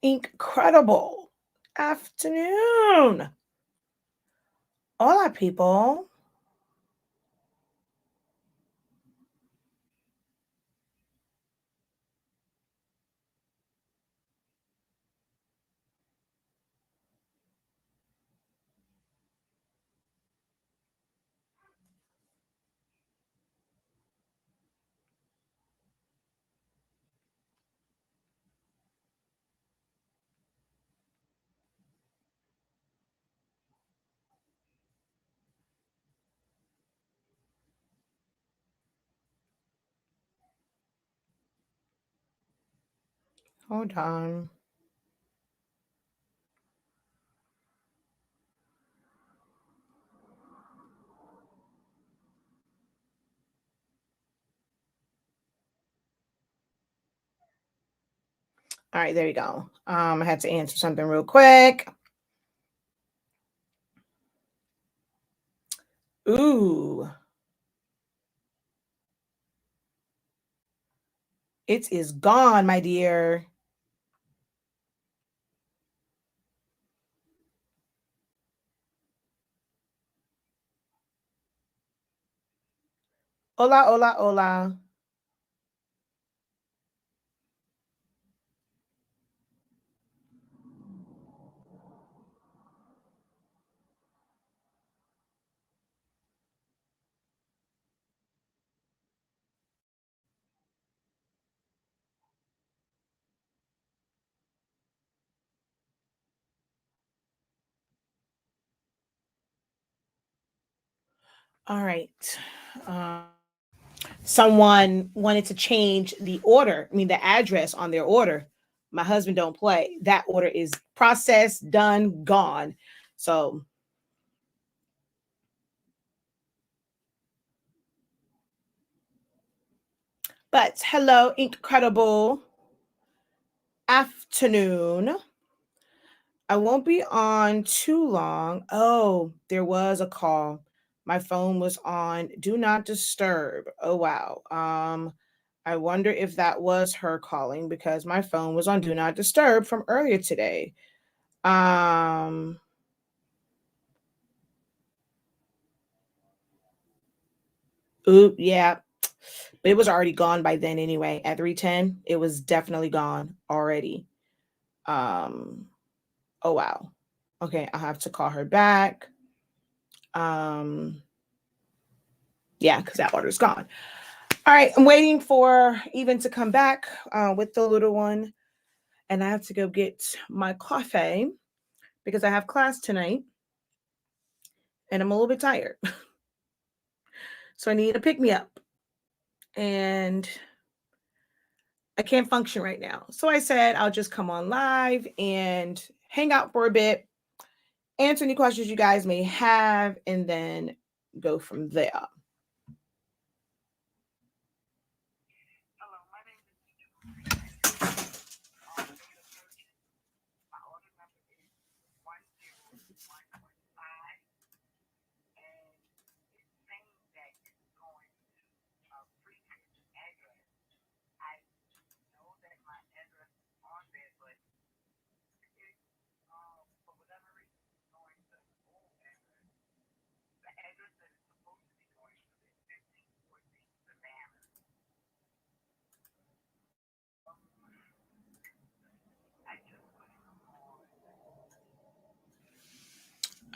INKcredible afternoon. Hola, people. Hold on. All right, there you go. I had to answer something real quick. Ooh. It is gone, my dear. Hola, hola, hola. All right. Um, Someone wanted to change the order, the address on their order. My husband don't play. That order is processed, done, gone. So, but hello, incredible afternoon. I won't be on too long. Oh, there was a call. My phone was on do not disturb. Oh wow. I wonder if that was her calling because my phone was on do not disturb from earlier today. Um Oop, yeah. But it was already gone by then anyway. At 3:10, it was definitely gone already. Um oh wow. Okay, I have to call her back. Um yeah, because that order's gone. All right, I'm waiting for Even to come back with the little one, and I have to go get my coffee because I have class tonight, and I'm a little bit tired, so I need to pick me up, and I can't function right now. So I said I'll just come on live and hang out for a bit, answer any questions you guys may have, and then go from there.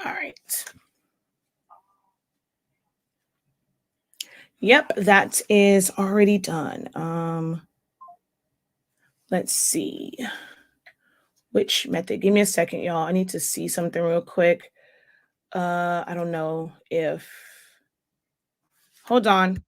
All right. Yep, that is already done. Let's see which method. Give me a second, y'all. I need to see something real quick. I don't know if. Hold on.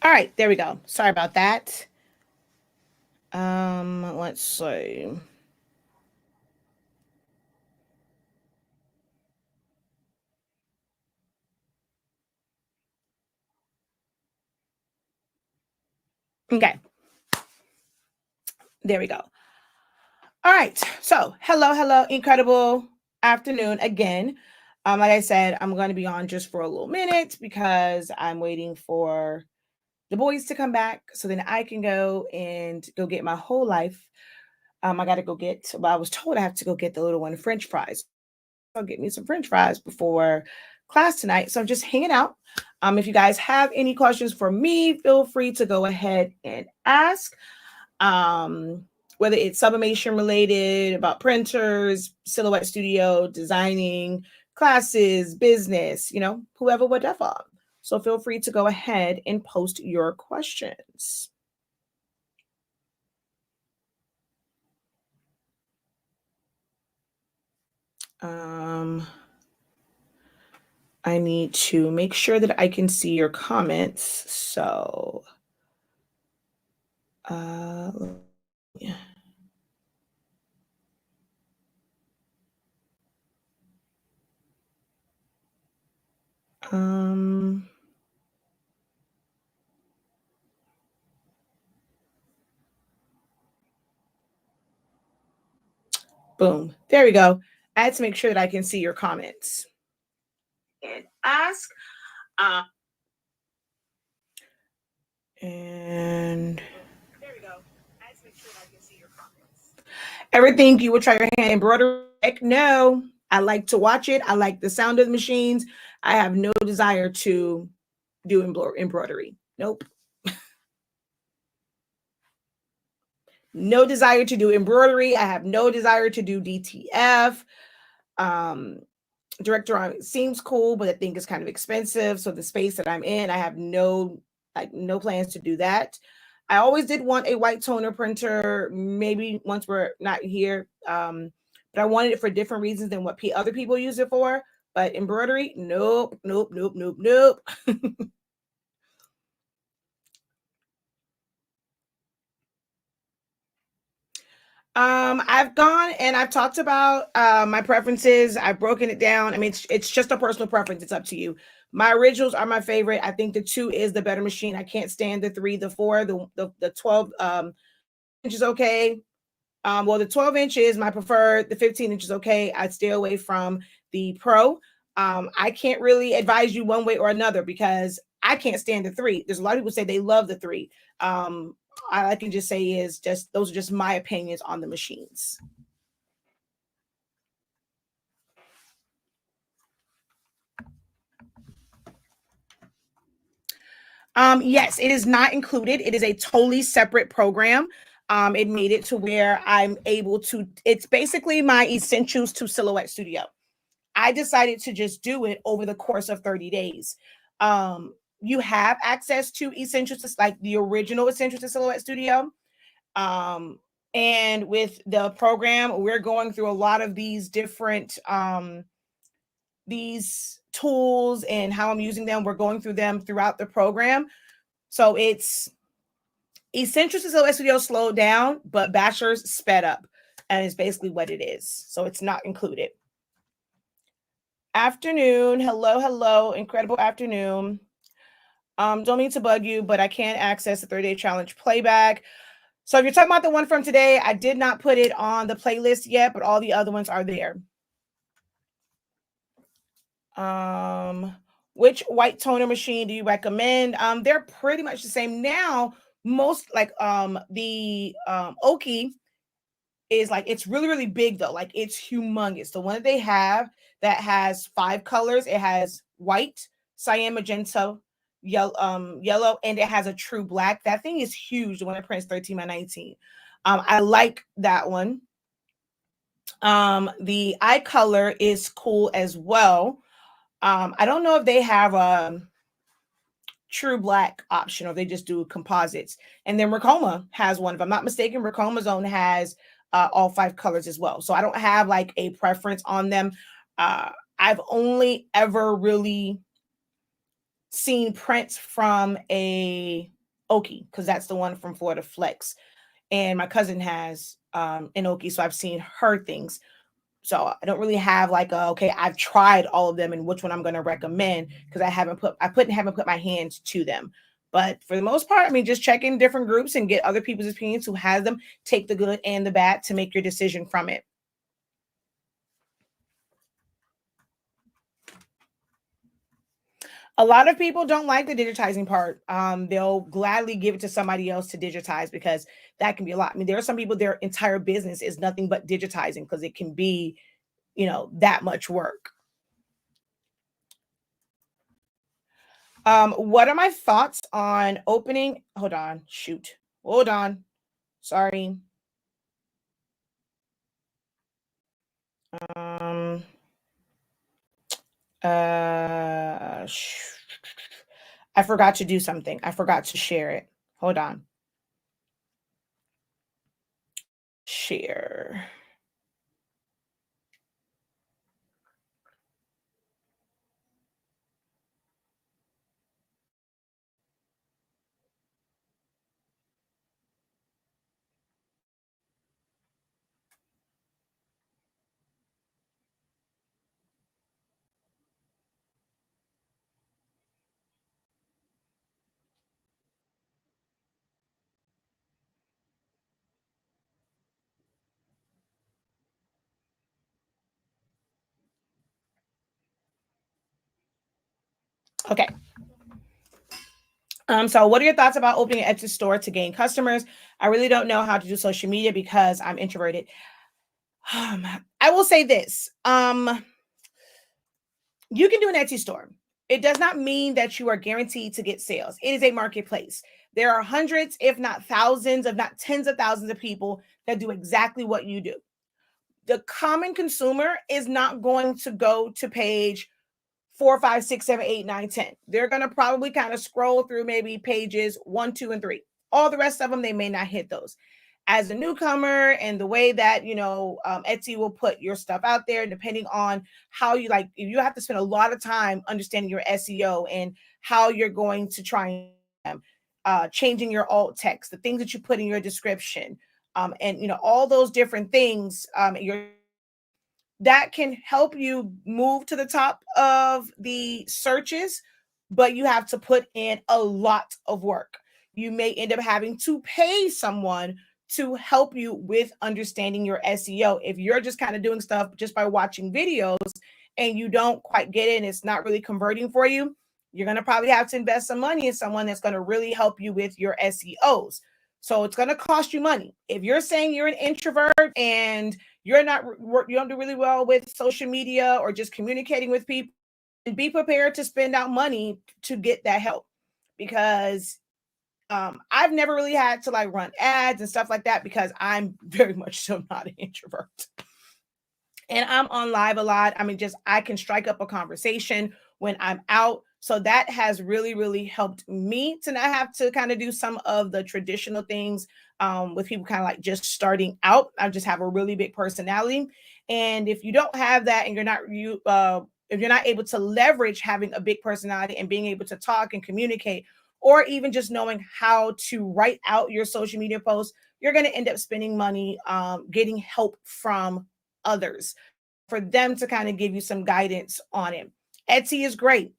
All right, there we go. Sorry about that. Let's see. Okay, there we go. All right. So, hello, incredible afternoon again. Like I said, I'm going to be on just for a little minute because I'm waiting for the boys to come back so then I can go and go get my whole life. I got to go get, well, I was told I have to go get the little one French fries. I'll get me some French fries before class tonight. So I'm just hanging out. If you guys have any questions for me, feel free to go ahead and ask. Whether it's sublimation related, about printers, Silhouette Studio, designing, classes, business, whoever, whatever. So feel free to go ahead and post your questions. Um, I need to make sure that I can see your comments. So, yeah. Um, Boom. There we go. I had to make sure that I can see your comments. And ask. Uh, and there we go. I had to make sure that I can see your comments. Everything you would try your hand embroidery? Heck no. I like to watch it. I like the sound of the machines. I have no desire to do embroidery. Nope. No desire to do embroidery. I have no desire to do DTF. Um, direct drawing seems cool, but I think it's kind of expensive. So the space that I'm in, I have no plans to do that. I always did want a white toner printer, maybe once we're not here. But I wanted it for different reasons than what other people use it for. But embroidery, nope, nope, nope, nope, nope. I've gone and I've talked about my preferences. I've broken it down. I mean, it's just a personal preference. It's up to you. My originals are my favorite. I think the 2 is the better machine. I can't stand the 3, the 4, the 12 inch is okay. Well, the 12 inch is my preferred. The 15 inch is okay. I'd stay away from the Pro. I can't really advise you one way or another because I can't stand the 3. There's a lot of people say they love the 3. All I can just say is just those are just my opinions on the machines. Yes, it is not included. It is a totally separate program. It made it to where I'm able to, it's basically my essentials to Silhouette Studio. I decided to just do it over the course of 30 days. You have access to essentials, like the original essentials to Silhouette Studio. Um, and with the program, we're going through a lot of these tools and how I'm using them. We're going through them throughout the program. So it's Essentials to Silhouette Studio slowed down, but Bachelor's sped up. And it's basically what it is. So it's not included. Afternoon. Hello. Incredible afternoon. Don't mean to bug you, but I can't access the 30-day challenge playback. So if you're talking about the one from today, I did not put it on the playlist yet, but all the other ones are there. Which white toner machine do you recommend? They're pretty much the same now. Most like the Oki is like, it's really, really big though. Like it's humongous. The one that they have that has 5 colors, it has white, cyan, magenta, yellow, and it has a true black. That thing is huge. The one that prints 13 by 19. I like that one. The eye color is cool as well. I don't know if they have a true black option or they just do composites. And then Ricoma has one. If I'm not mistaken, Ricoma Zone has all 5 colors as well. So I don't have like a preference on them. I've only ever really seen prints from a Oki, because that's the one from Florida Flex. And my cousin has an Oki, so I've seen her things. So I don't really have like a, okay, I've tried all of them and which one I'm going to recommend, because haven't put my hands to them. But for the most part, I mean, just check in different groups and get other people's opinions who has them, take the good and the bad to make your decision from it. A lot of people don't like the digitizing part. They'll gladly give it to somebody else to digitize, because that can be a lot. I mean, there are some people, their entire business is nothing but digitizing, because it can be, that much work. What are my thoughts on opening? Hold on, shoot. Hold on. Sorry. Um, uh, sh- I forgot to do something. I forgot to share it. Hold on. Share. Okay. So what are your thoughts about opening an Etsy store to gain customers? I really don't know how to do social media because I'm introverted. I will say this. You can do an Etsy store. It does not mean that you are guaranteed to get sales. It is a marketplace. There are hundreds, if not thousands, if not tens of thousands of people that do exactly what you do. The common consumer is not going to go to page 4, 5, 6, 7, 8, 9, 10. They're going to probably kind of scroll through maybe pages 1, 2, and 3. All the rest of them, they may not hit those. As a newcomer, and the way that Etsy will put your stuff out there, depending on how you like, you have to spend a lot of time understanding your SEO and how you're going to try and changing your alt text, the things that you put in your description, and all those different things. Your That can help you move to the top of the searches, but you have to put in a lot of work. You may end up having to pay someone to help you with understanding your SEO. If you're just kind of doing stuff just by watching videos and you don't quite get it and it's not really converting for you, you're going to probably have to invest some money in someone that's going to really help you with your SEOs. So it's going to cost you money. If you're saying you're an introvert and you don't do really well with social media or just communicating with people, and be prepared to spend out money to get that help, because I've never really had to like run ads and stuff like that, because I'm very much so not an introvert. And I'm on live a lot. I mean, just I can strike up a conversation when I'm out. So that has really, really helped me to not have to kind of do some of the traditional things with people kind of like just starting out. I just have a really big personality. And if you don't have that and if you're not able to leverage having a big personality and being able to talk and communicate, or even just knowing how to write out your social media posts, you're going to end up spending money getting help from others for them to kind of give you some guidance on it. Etsy is great,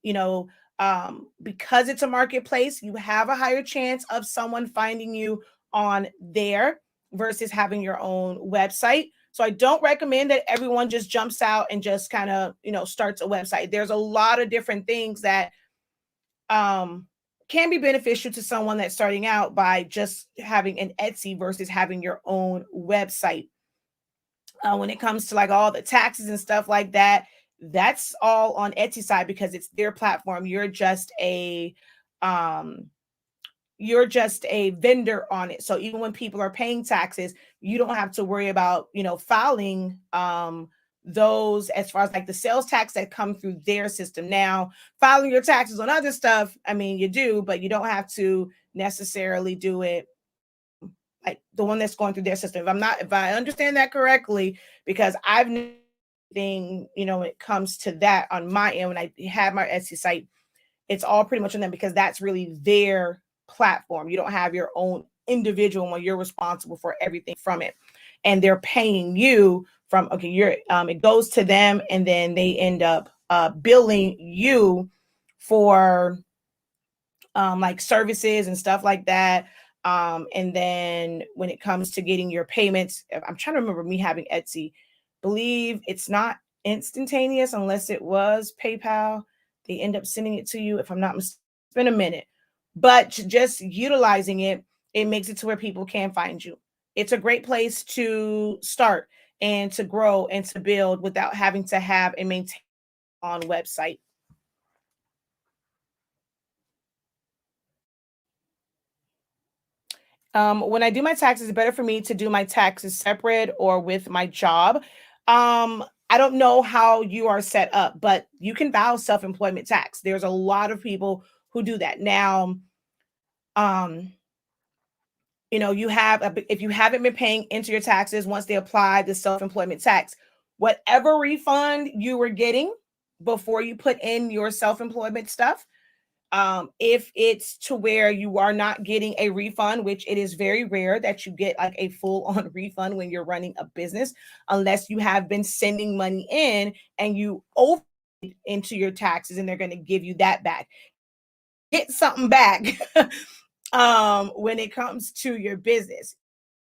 because it's a marketplace, you have a higher chance of someone finding you on there versus having your own website. So I don't recommend that everyone just jumps out and just kind of, starts a website. There's a lot of different things that can be beneficial to someone that's starting out by just having an Etsy versus having your own website. When it comes to like all the taxes and stuff like that, that's all on Etsy side because it's their platform. Um you're just a vendor on it. So even when people are paying taxes, you don't have to worry about, filing those as far as like the sales tax that come through their system. Now, filing your taxes on other stuff, I mean, you do, but you don't have to necessarily do it like the one that's going through their system. If I understand that correctly, because I've never thing, when it comes to that on my end, when I have my Etsy site, it's all pretty much on them because that's really their platform. You don't have your own individual one. You're responsible for everything from it. And they're paying you from, okay, it goes to them, and then they end up billing you for like services and stuff like that. And then when it comes to getting your payments, I'm trying to remember me having Etsy. Believe it's not instantaneous unless it was PayPal. They end up sending it to you, if I'm not mistaken. It's been a minute, but just utilizing it, it makes it to where people can find you. It's a great place to start and to grow and to build without having to have a maintain on website. When I do my taxes, it's better for me to do my taxes separate or with my job. I don't know how you are set up, but you can file self-employment tax. There's a lot of people who do that. Now, um, if you haven't been paying into your taxes once they apply the self-employment tax, whatever refund you were getting before you put in your self-employment stuff, if it's to where you are not getting a refund, which it is very rare that you get like a full on refund when you're running a business, unless you have been sending money in and you over into your taxes and they're going to give you that back. Get something back when it comes to your business,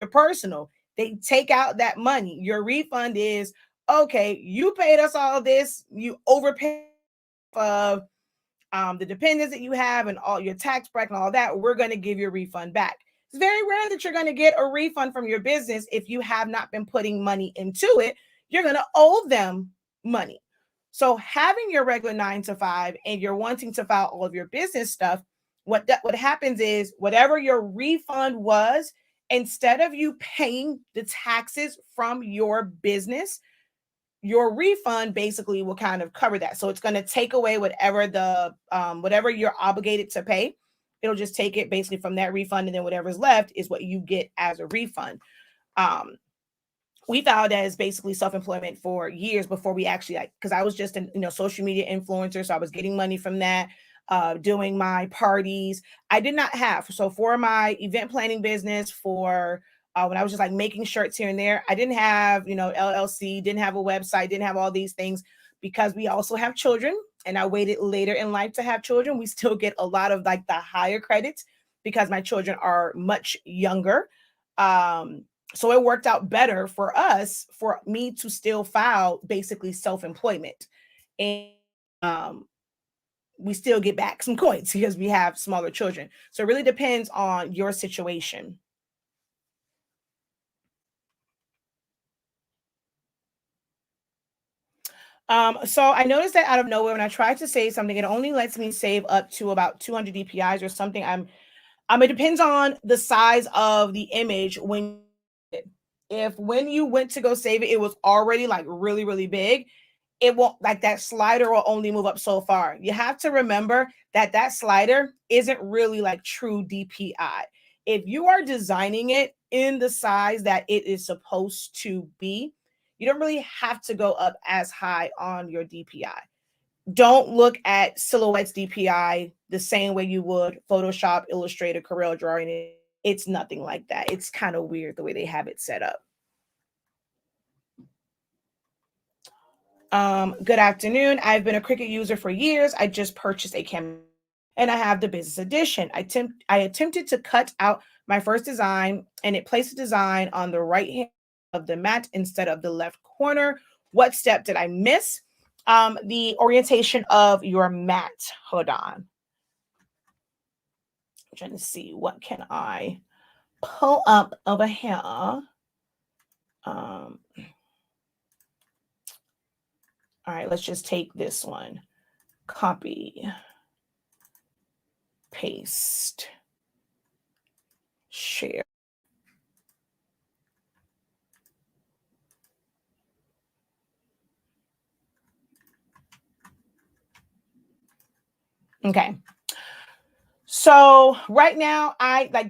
your personal, they take out that money. Your refund is, okay, you paid us all this, you overpaid the dependents that you have and all your tax bracket and all that, we're going to give you a refund back. It's very rare that you're going to get a refund from your business if you have not been putting money into it. You're going to owe them money. So having your regular 9 to 5 and you're wanting to file all of your business stuff, what happens is whatever your refund was, instead of you paying the taxes from your business, your refund basically will kind of cover that. So it's going to take away whatever you're obligated to pay. It'll just take it basically from that refund, and then whatever's left is what you get as a refund. Um, we found as basically self-employment for years before we actually, like, because I was just an social media influencer, so I was getting money from that, doing my parties. I did not have, so for my event planning business, for when I was just like making shirts here and there, I didn't have LLC, didn't have a website, didn't have all these things, because we also have children, and I waited later in life to have children. We still get a lot of like the higher credits because my children are much younger. So it worked out better for us, for me to still file basically self-employment. And um, we still get back some coins because we have smaller children. So it really depends on your situation. So I noticed that out of nowhere, when I tried to save something, it only lets me save up to about 200 DPIs or something. It depends on the size of the image. If when you went to go save it, it was already like really, really big, it won't, like, that slider will only move up so far. You have to remember that that slider isn't really like true DPI. If you are designing it in the size that it is supposed to be, you don't really have to go up as high on your DPI. Don't look at Silhouette's DPI the same way you would Photoshop, Illustrator, Corel Drawing. It's nothing like that. It's kind of weird the way they have it set up. Good afternoon. I've been a Cricut user for years. I just purchased a camera and I have the business edition. I attempted to cut out my first design, and it placed the design on the right hand of the mat instead of the left corner. What step did I miss? The orientation of your mat. Hold on. I'm trying to see what can I pull up over here. All right, let's just take this one. Copy, paste, share. Okay. So right now,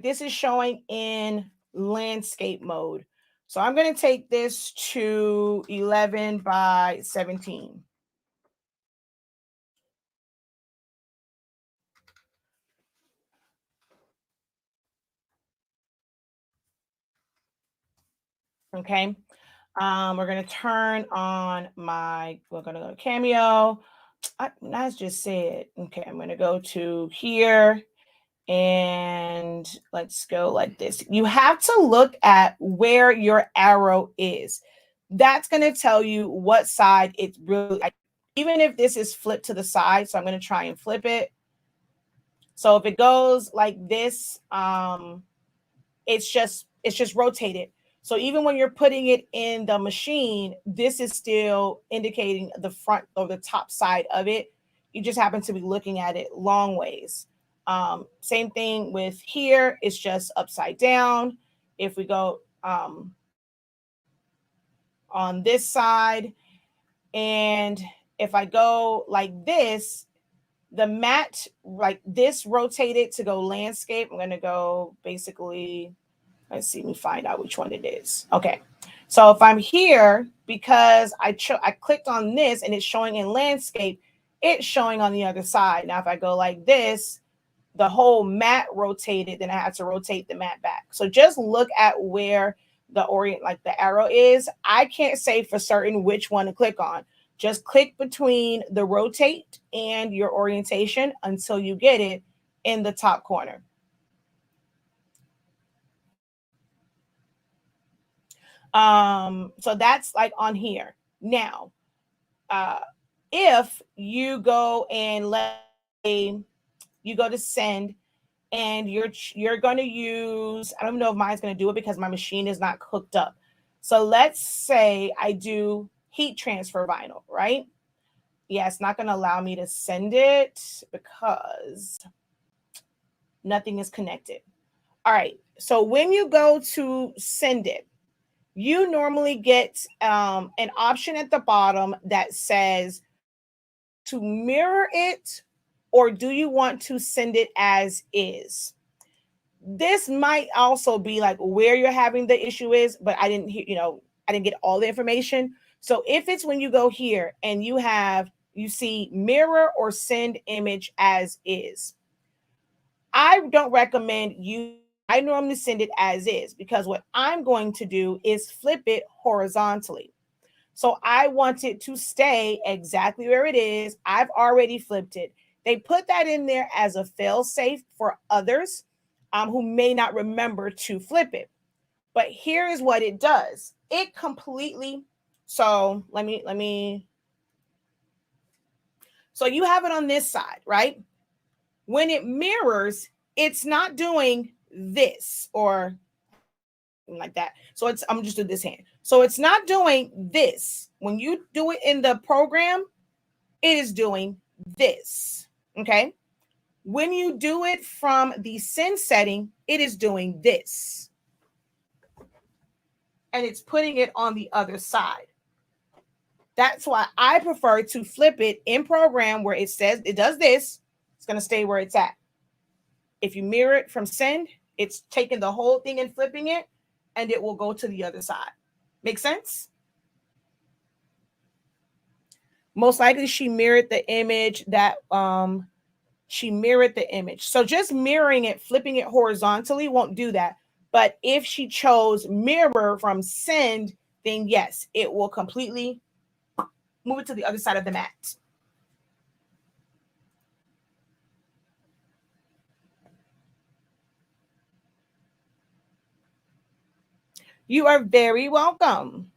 this is showing in landscape mode. So I'm going to take this to 11 by 17. Okay. We're gonna turn on we're gonna go to Cameo. That's just said. Okay, I'm gonna go to here and let's go like this. You have to look at where your arrow is. That's gonna tell you what side it's really, even if this is flipped to the side. So I'm gonna try and flip it. So if it goes like this, it's just rotated. So even when you're putting it in the machine, this is still indicating the front or the top side of it. You just happen to be looking at it long ways. Same thing with here, it's just upside down. If we go on this side, and if I go like this, the mat like this rotated to go landscape. I'm going to go basically, let's see, let me find out which one it is. Okay. So if I'm here, because I clicked on this and it's showing in landscape, it's showing on the other side. Now, if I go like this, the whole mat rotated, then I had to rotate the mat back. So just look at where the arrow is. I can't say for certain which one to click on. Just click between the rotate and your orientation until you get it in the top corner. So that's like on here. Now, if you go and you go to send and you're going to use, I don't know if mine's going to do it because my machine is not hooked up. So let's say I do heat transfer vinyl, right? Yeah, it's not going to allow me to send it because nothing is connected. All right. So when you go to send it, you normally get an option at the bottom that says to mirror it, or do you want to send it as is? This might also be like where you're having the issue is, but I didn't get all the information. So if it's when you go here and you see mirror or send image as is, I don't recommend I normally send it as is because what I'm going to do is flip it horizontally. So I want it to stay exactly where it is. I've already flipped it. They put that in there as a fail safe for others who may not remember to flip it. But here is what it does. It completely, so so you have it on this side, right? When it mirrors, it's not doing this or like that. So I'm just doing this hand. So it's not doing this. When you do it in the program, it is doing this. Okay. When you do it from the send setting, it is doing this. And it's putting it on the other side. That's why I prefer to flip it in program where it says it does this. It's going to stay where it's at. If you mirror it from send, it's taking the whole thing and flipping it, and it will go to the other side. Make sense? Most likely she mirrored the image that she mirrored the image. So just mirroring it, flipping it horizontally won't do that. But if she chose mirror from send, then yes, it will completely move it to the other side of the mat. You are very welcome.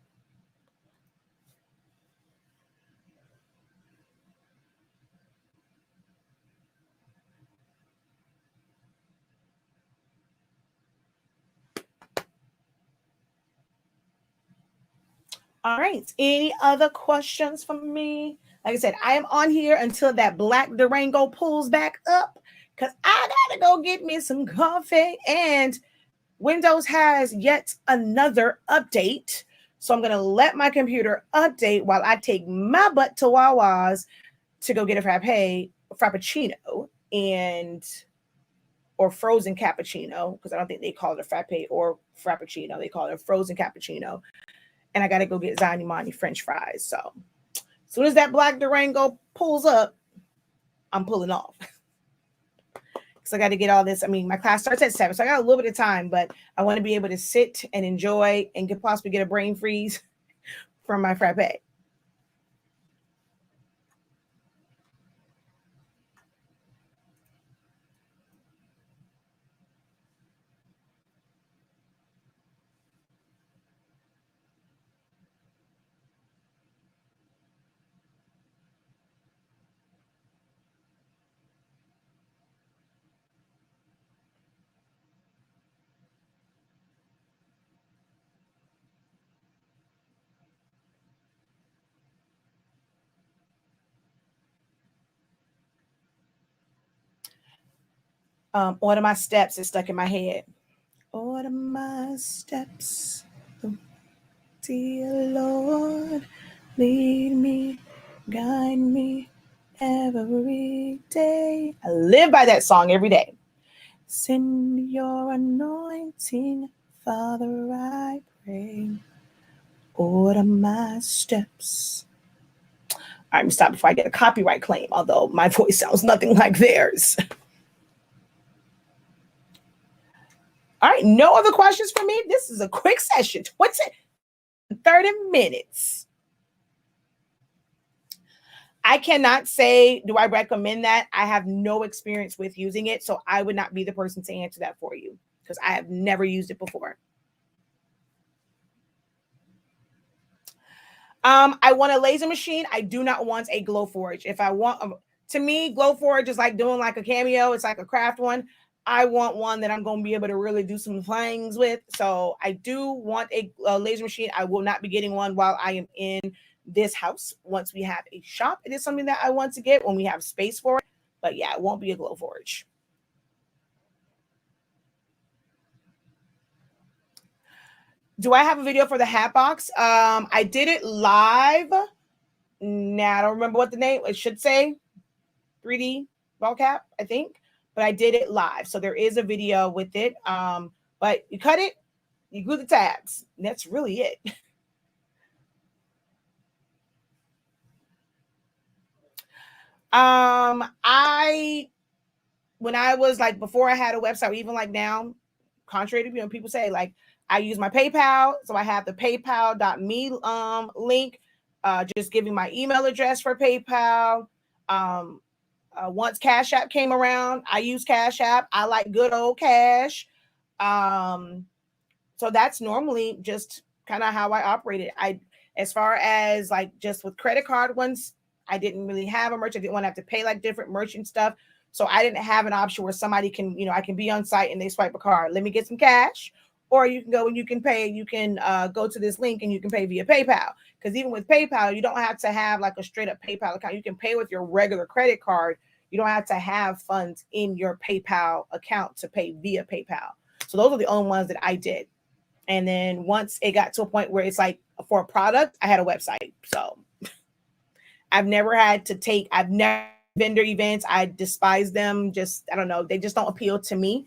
All right. Any other questions from me? Like I said, I am on here until that black Durango pulls back up because I got to go get me some coffee. And Windows has yet another update. So I'm going to let my computer update while I take my butt to Wawa's to go get a frappuccino or frozen cappuccino, because I don't think they call it a frappe or frappuccino. They call it a frozen cappuccino. And I got to go get Zani Mani French fries. So as soon as that black Durango pulls up, I'm pulling off. because I got to get all this. I mean, my class starts at 7, so I got a little bit of time, but I want to be able to sit and enjoy and could possibly get a brain freeze from my frappe. Order my steps is stuck in my head. Order my steps, dear Lord, lead me, guide me every day. I live by that song every day. Send your anointing, Father, I pray. Order my steps. All right, I'm stop before I get a copyright claim, although my voice sounds nothing like theirs. All right, no other questions for me. This is a quick session. What's it? 30 minutes. I cannot say, do I recommend that? I have no experience with using it, so I would not be the person to answer that for you because I have never used it before. I want a laser machine. I do not want a Glowforge. If I want, to me, Glowforge is like doing like a cameo. It's like a craft one. I want one that I'm going to be able to really do some things with. So I do want a laser machine. I will not be getting one while I am in this house. Once we have a shop, it is something that I want to get when we have space for it. But yeah, it won't be a Glowforge. Do I have a video for the hat box? I did it live. Now I don't remember what the name. It should say 3D ball cap, I think, but I did it live. So there is a video with it. But you cut it, you glue the tabs. And that's really it. I when I was like before I had a website, even like now, contrary to people say like I use my PayPal, so I have the PayPal.me link. Just giving my email address for PayPal. Once Cash App came around, I use Cash App. I like good old cash. Um, so that's normally just kind of how I operated. As far as like just with credit card ones, I didn't really have a merchant. I didn't want to have to pay like different merchant stuff. So I didn't have an option where somebody can, I can be on site and they swipe a card. Let me get some cash. Or you can go and you can pay, you can go to this link and you can pay via PayPal. Because even with PayPal, you don't have to have like a straight up PayPal account. You can pay with your regular credit card. You don't have to have funds in your PayPal account to pay via PayPal. So those are the only ones that I did. And then once it got to a point where it's like for a product, I had a website. So I've never vendor events. I despise them. Just, I don't know. They just don't appeal to me.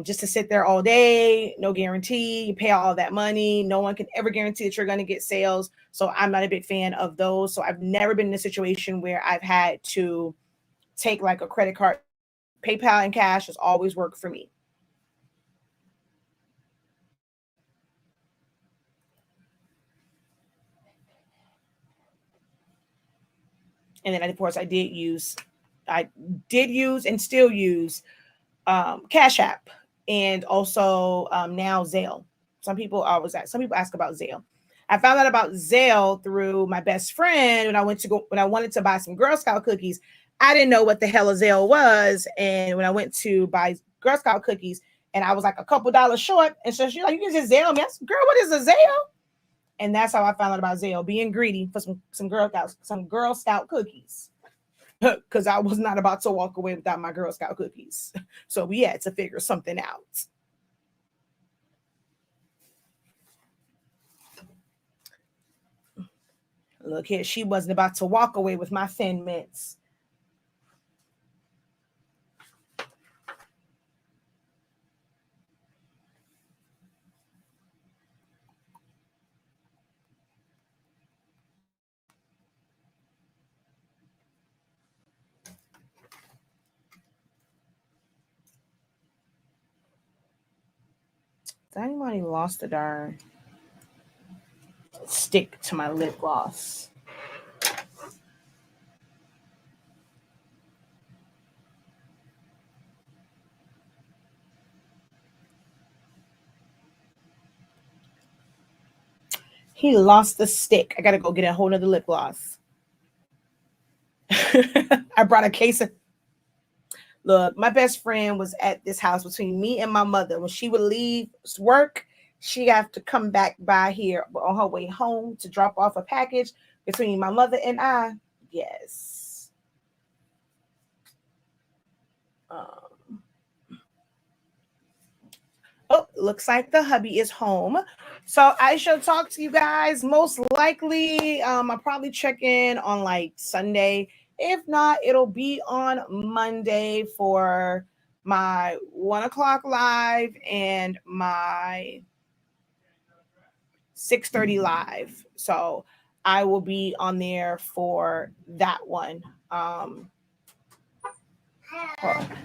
Just to sit there all day, no guarantee, you pay all that money. No one can ever guarantee that you're going to get sales. So I'm not a big fan of those. So I've never been in a situation where I've had to take like a credit card. PayPal and cash has always worked for me. And then of course I did use and still use Cash App and also now Zelle. Some people ask about Zelle. I found out about Zelle through my best friend when I wanted to buy some Girl Scout cookies. I didn't know what the hell a Zelle was, and when I went to buy Girl Scout cookies, and I was like a couple dollars short, and so she's like, "You can just Zelle me." I said, "Girl, what is a Zelle?" And that's how I found out about Zelle, being greedy for some Girl Scout cookies. Because I was not about to walk away without my Girl Scout cookies. So we had to figure something out. Look here, she wasn't about to walk away with my Thin Mints. Anybody lost the darn stick to my lip gloss? He lost the stick. I gotta go get a whole nother lip gloss. I brought a case of. Look, my best friend was at this house between me and my mother. When she would leave work, she have to come back by here on her way home to drop off a package between my mother and I. Yes. Um, oh, looks like the hubby is home. So I shall talk to you guys most likely. I'll probably check in on like Sunday. If not, it'll be on Monday for my 1 o'clock live and my 6:30 live. So I will be on there for that one.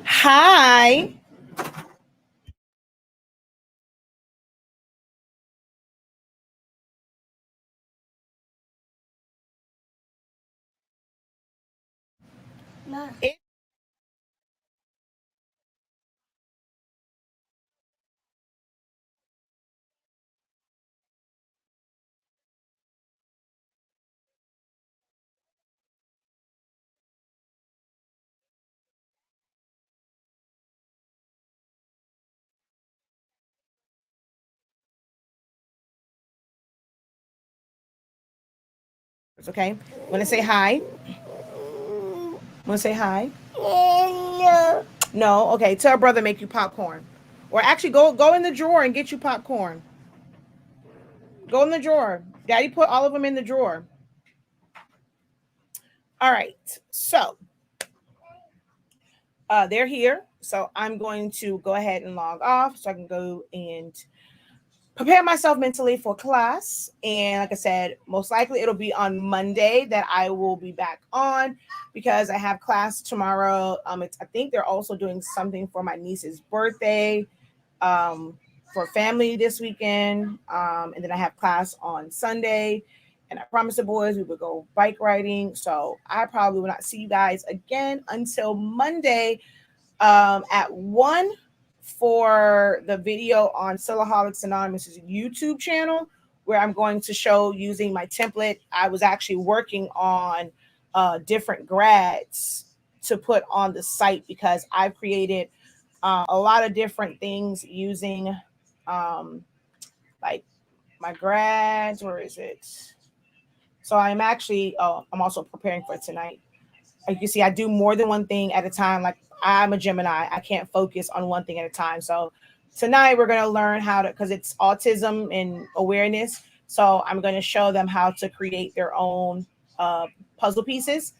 Hi. It, okay. Want to say hi? Want to say hi? No. No. Okay. Tell her brother make you popcorn, or actually go in the drawer and get you popcorn. Go in the drawer. Daddy put all of them in the drawer. All right. So they're here. So I'm going to go ahead and log off so I can go and prepare myself mentally for class. And like I said, most likely it'll be on Monday that I will be back on because I have class tomorrow. I think they're also doing something for my niece's birthday for family this weekend. And then I have class on Sunday. And I promised the boys we would go bike riding. So I probably will not see you guys again until Monday at 1 for the video on Silaholics Anonymous' YouTube channel, where I'm going to show using my template. I was actually working on different grads to put on the site because I've created a lot of different things using like my grads. Where is it? So I'm actually, I'm also preparing for tonight. Like you see, I do more than one thing at a time. Like I'm a Gemini, I can't focus on one thing at a time. So tonight we're going to learn how to, because it's autism and awareness. So I'm going to show them how to create their own puzzle pieces.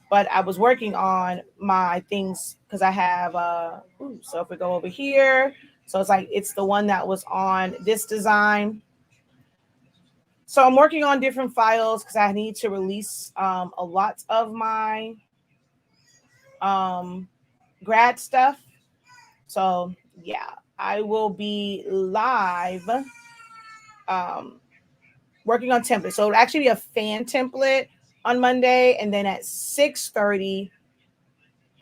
But I was working on my things because I have, so if we go over here, so it's like, it's the one that was on this design. So I'm working on different files because I need to release a lot of my grad stuff. So yeah, I will be live working on templates. So it'll actually be a fan template on Monday, and then at 6:30,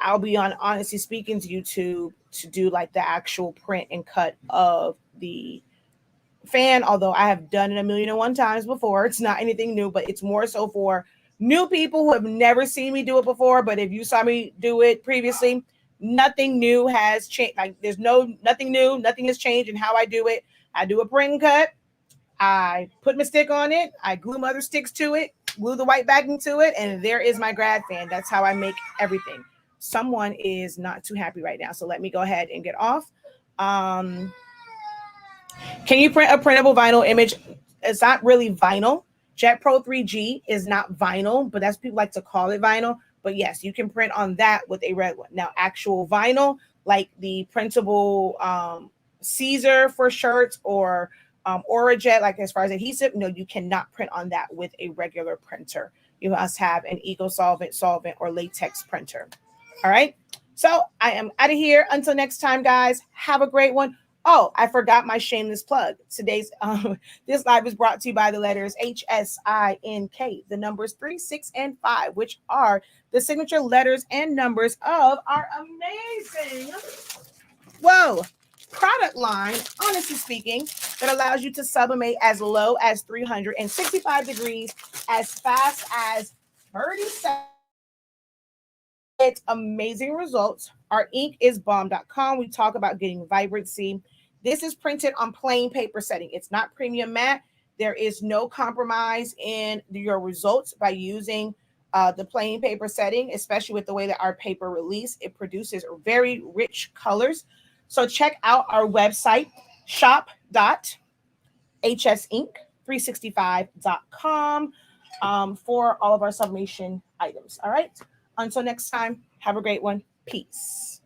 I'll be on Honestly Speaking's YouTube to do like the actual print and cut of the fan, although I have done it a million and one times before. It's not anything new, but it's more so for new people who have never seen me do it before. But if you saw me do it previously, nothing new has changed. Like there's nothing new, nothing has changed in how I do it. I do a print and cut. I put my stick on it. I glue my other sticks to it, glue the white backing to it, and there is my grad fan. That's how I make everything. Someone is not too happy right now, so let me go ahead and get off. Can you print a printable vinyl image? It's not really vinyl. Jet Pro 3G is not vinyl, but that's people like to call it vinyl. But yes, you can print on that with a red one. Now, actual vinyl, like the printable Caesar for shirts or Orajet, like as far as adhesive, no, you cannot print on that with a regular printer. You must have an eco solvent, or latex printer. All right. So I am out of here. Until next time, guys, have a great one. Oh, I forgot my shameless plug. Today's this live is brought to you by the letters HSINK, the numbers 3, 6, and 5, which are the signature letters and numbers of our amazing, whoa, product line, honestly speaking, that allows you to sublimate as low as 365 degrees, as fast as 30 seconds. It's amazing results. Our ink is bomb.com. We talk about getting vibrancy. This is printed on plain paper setting. It's not premium matte. There is no compromise in your results by using the plain paper setting, especially with the way that our paper release. It produces very rich colors. So check out our website, shop.hsink365.com, for all of our sublimation items. All right. Until next time, have a great one. Peace.